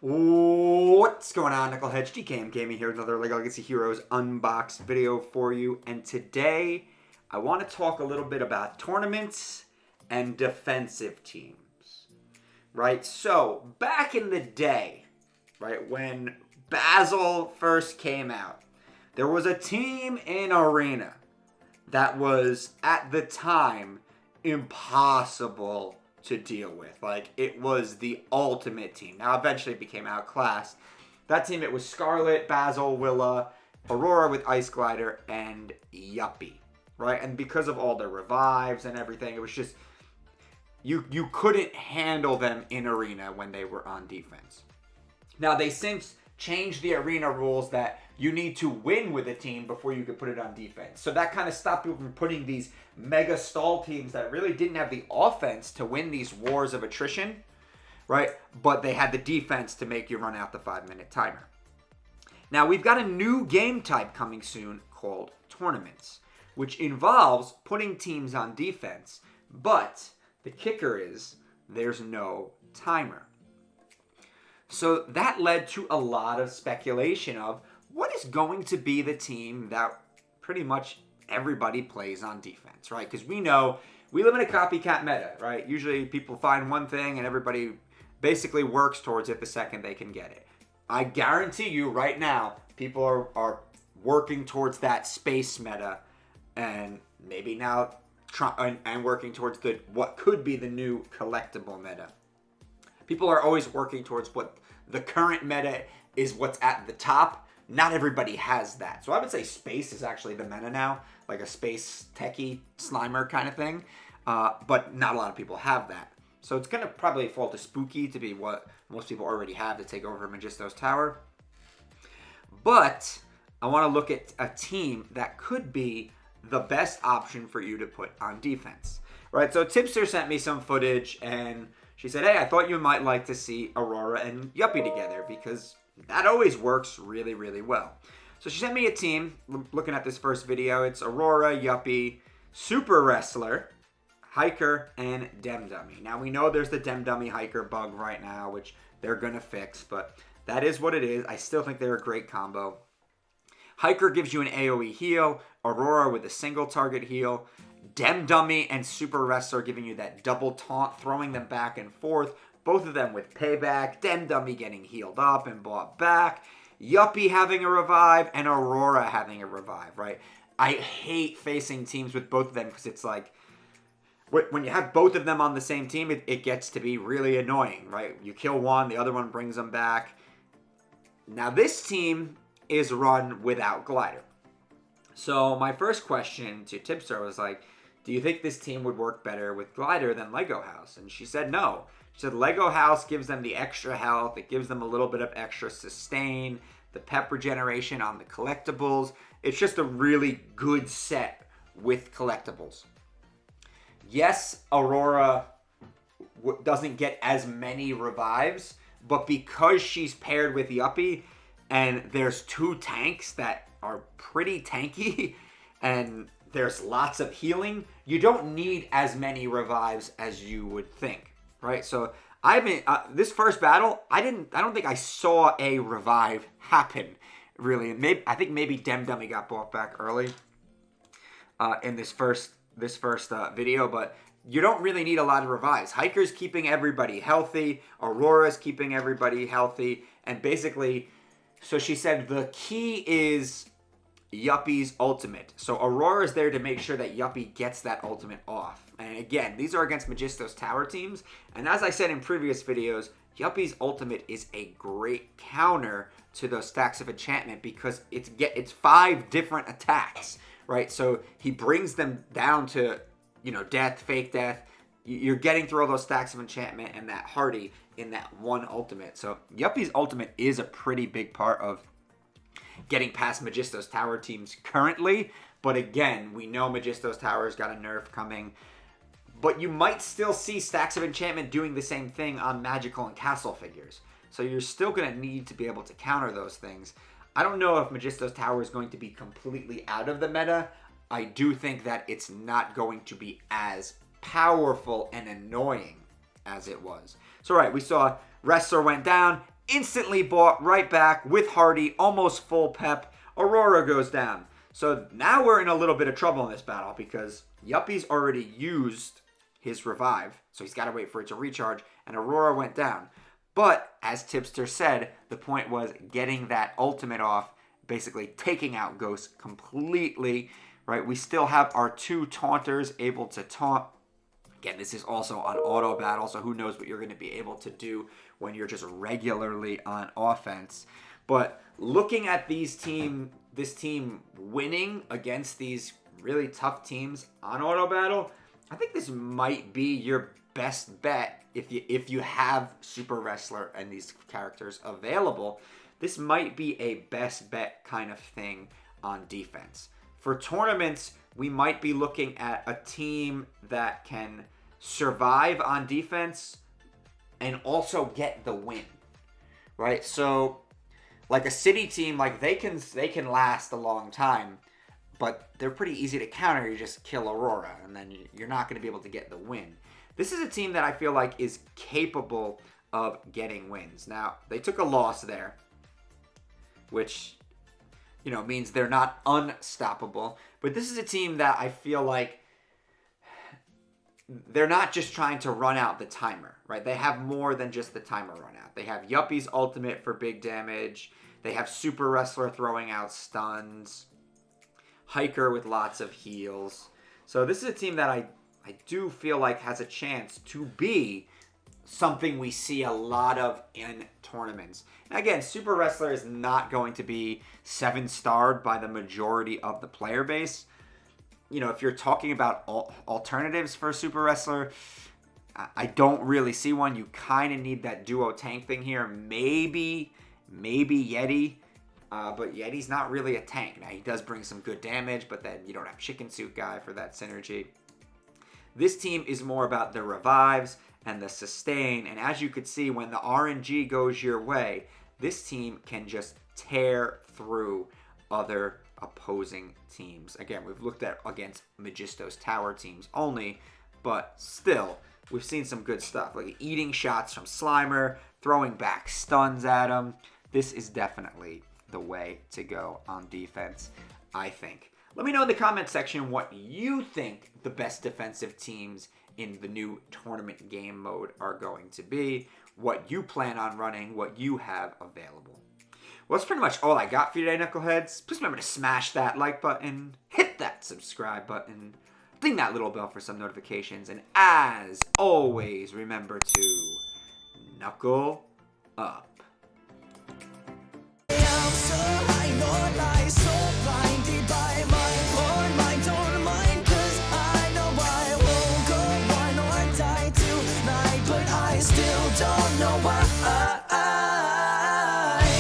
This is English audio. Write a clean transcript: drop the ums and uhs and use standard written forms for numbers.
What's going on, Knuckleheads? GKM Gaming here with another LEGO Legacy Heroes Unboxed video for you. And today, I want to talk a little bit about tournaments and defensive teams. Right? So, back in the day, right, when Basil first came out, there was a team in Arena that was, at the time, impossible to deal with. Like, it was the ultimate team. Now, eventually it became outclassed. That team, it was Scarlet, Basil, Willa, Aurora with Ice Glider, and Yuppie, right? And because of all the revives and everything, it was just, you couldn't handle them in Arena when they were on defense. Now, they since changed the Arena rules that you need to win with a team before you could put it on defense. So that kind of stopped people from putting these mega stall teams that really didn't have the offense to win these wars of attrition, right? But they had the defense to make you run out the 5-minute timer. Now, we've got a new game type coming soon called Tournaments, which involves putting teams on defense. But the kicker is there's no timer. So that led to a lot of speculation of what is going to be the team that pretty much everybody plays on defense, right? Because we know we live in a copycat meta, right? Usually people find one thing and everybody basically works towards it the second they can get it. I guarantee you right now, people are working towards that space meta and maybe now and working towards what could be the new collectible meta. People are always working towards what the current meta is, what's at the top. Not everybody has that. So I would say space is actually the meta now, like a space techie Slimer kind of thing. But not a lot of people have that. So it's going to probably fall to Spooky to be what most people already have to take over Magisto's Tower. But I want to look at a team that could be the best option for you to put on defense. Right, so Tibster sent me some footage and she said, hey, I thought you might like to see Aurora and Yuppie together because that always works really, really well. So she sent me a team. Looking at this first video, it's Aurora, Yuppie, Super Wrestler, Hiker, and Dem Dummy. Now, we know there's the Dem Dummy Hiker bug right now, which they're going to fix, but that is what it is. I still think they're a great combo. Hiker gives you an AoE heal, Aurora with a single target heal, Dem Dummy and Super Wrestler giving you that double taunt, throwing them back and forth. Both of them with payback. Dem Dummy getting healed up and brought back. Yuppie having a revive and Aurora having a revive, right? I hate facing teams with both of them because it's like, when you have both of them on the same team, it gets to be really annoying, right? You kill one, the other one brings them back. Now this team is run without Glider. So my first question to Tibster was like, do you think this team would work better with Glider than Lego House? And she said no. She said Lego House gives them the extra health. It gives them a little bit of extra sustain, the pep regeneration on the collectibles. It's just a really good set with collectibles. Yes, Aurora doesn't get as many revives, but because she's paired with Yuppie and there's two tanks that are pretty tanky and there's lots of healing, you don't need as many revives as you would think, right? So this first battle, I don't think I saw a revive happen really. And I think maybe Dem Dummy got brought back early in this first video, but you don't really need a lot of revives. Hiker's keeping everybody healthy, Aurora's keeping everybody healthy, and basically, so she said the key is Yuppie's ultimate. So Aurora's there to make sure that Yuppie gets that ultimate off. And again, these are against Magisto's Tower teams. And as I said in previous videos, Yuppie's ultimate is a great counter to those stacks of enchantment because it's 5 different attacks, right? So he brings them down to, death, fake death. You're getting through all those stacks of enchantment and that hardy in that one ultimate. So Yuppie's ultimate is a pretty big part of getting past Magisto's Tower teams currently. But again, we know Magisto's Tower's got a nerf coming. But you might still see stacks of enchantment doing the same thing on magical and castle figures. So you're still going to need to be able to counter those things. I don't know if Magisto's Tower is going to be completely out of the meta. I do think that it's not going to be as powerful and annoying as it was. So right, we saw Wrestler went down, instantly bought right back with Hardy, almost full pep. Aurora goes down. So now we're in a little bit of trouble in this battle because Yuppie's already used his revive, so he's got to wait for it to recharge, and Aurora went down. But, as Tibster said, the point was getting that ultimate off, basically taking out Ghost completely, right? We still have our 2 taunters able to taunt. Again, this is also an auto battle, so who knows what you're going to be able to do when you're just regularly on offense. But looking at this team winning against these really tough teams on auto battle, I think this might be your best bet if you have Super Wrestler and these characters available. This might be a best bet kind of thing on defense. For tournaments, we might be looking at a team that can survive on defense and also get the win, right? So, like a city team, like they can last a long time, but they're pretty easy to counter. You just kill Aurora, and then you're not going to be able to get the win. This is a team that I feel like is capable of getting wins. Now, they took a loss there, which, means they're not unstoppable. But this is a team that I feel like they're not just trying to run out the timer, right? They have more than just the timer run out. They have Yuppie's ultimate for big damage. They have Super Wrestler throwing out stuns. Hiker with lots of heals. So this is a team that I do feel like has a chance to be something we see a lot of in tournaments. And again, Super Wrestler is not going to be 7-starred by the majority of the player base. If you're talking about alternatives for Super Wrestler, I don't really see one. You kind of need that duo tank thing here. Maybe Yeti. But Yeti's not really a tank. Now, he does bring some good damage, but then you don't have Chicken Suit Guy for that synergy. This team is more about the revives and the sustain. And as you could see, when the RNG goes your way, this team can just tear through other opposing teams. Again, we've looked at against Magisto's tower teams only, but still, we've seen some good stuff. Like eating shots from Slimer, throwing back stuns at him. This is definitely the way to go on defense, I think. Let me know in the comment section what you think the best defensive teams in the new tournament game mode are going to be, what you plan on running, what you have available. Well, that's pretty much all I got for you today, Knuckleheads. Please remember to smash that like button, hit that subscribe button, ding that little bell for some notifications, and as always, remember to knuckle up. Still don't